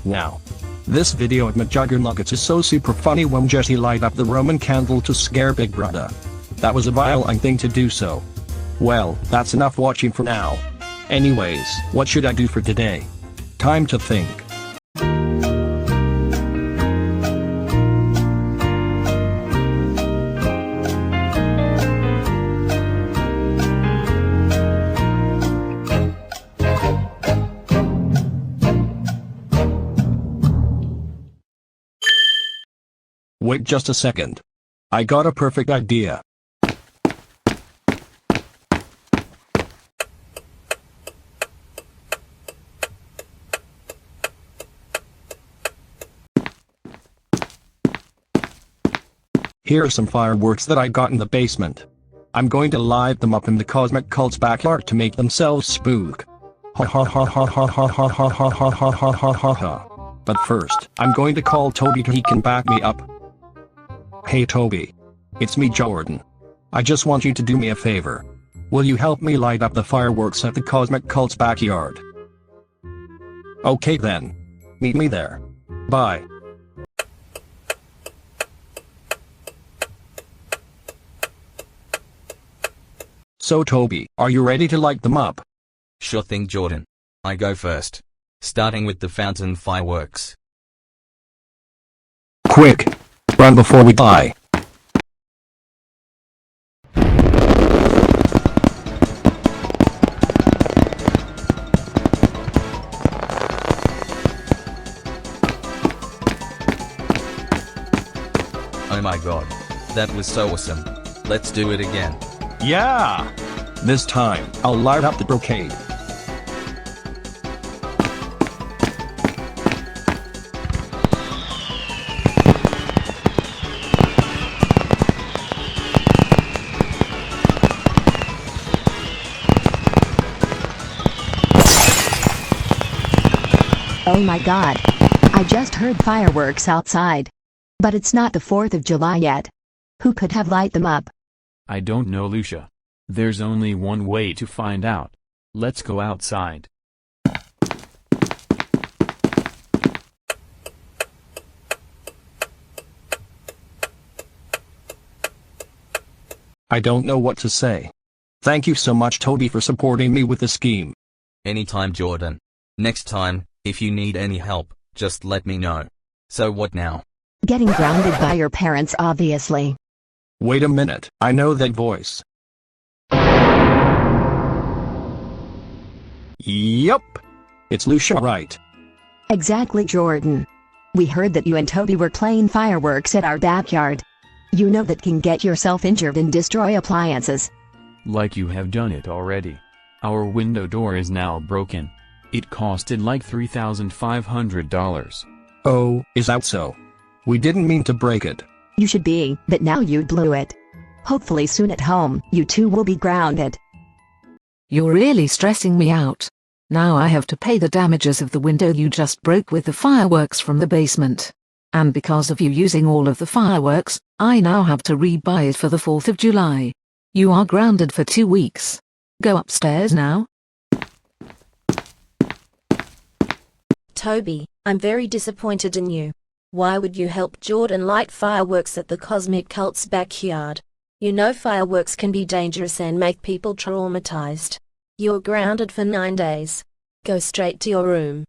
Now, this video of McJuggernuggets is so super funny when Jesse light up the Roman candle to scare Big Brother. That was a violent thing to do so. Well, that's enough watching for now. Anyways, what should I do for today? Time to think. Wait just a second. I got a perfect idea. Here are some fireworks that I got in the basement. I'm going to light them up in the Cosmic Cult's backyard to make themselves spook. Ha ha ha ha ha ha ha ha ha ha ha ha ha ha ha. But first, I'm going to call Toby so he can back me up. Hey Toby. It's me Jordan. I just want you to do me a favor. Will you help me light up the fireworks at the Cosmic Cult's backyard? Okay then. Meet me there. Bye. So Toby, are you ready to light them up? Sure thing, Jordan. I go first. Starting with the fountain fireworks. Quick! Run before we die. Oh my god. That was so awesome. Let's do it again. Yeah! This time, I'll light up the brocade. Oh my god. I just heard fireworks outside. But it's not the 4th of July yet. Who could have light them up? I don't know, Lucia. There's only one way to find out. Let's go outside. I don't know what to say. Thank you so much Toby for supporting me with the scheme. Anytime, Jordan. Next time, if you need any help, just let me know. So what now? Getting grounded by your parents, obviously. Wait a minute, I know that voice. Yup. It's Lucia, right? Exactly, Jordan. We heard that you and Toby were playing fireworks at our backyard. You know that can get yourself injured and destroy appliances. Like you have done it already. Our window door is now broken. It costed like $3,500. Oh, is that so? We didn't mean to break it. You should be, but now you blew it. Hopefully soon at home, you two will be grounded. You're really stressing me out. Now I have to pay the damages of the window you just broke with the fireworks from the basement. And because of you using all of the fireworks, I now have to rebuy it for the 4th of July. You are grounded for 2 weeks. Go upstairs now. Toby, I'm very disappointed in you. Why would you help Jordan light fireworks at the Cosmic Cult's backyard? You know fireworks can be dangerous and make people traumatized. You're grounded for 9 days. Go straight to your room.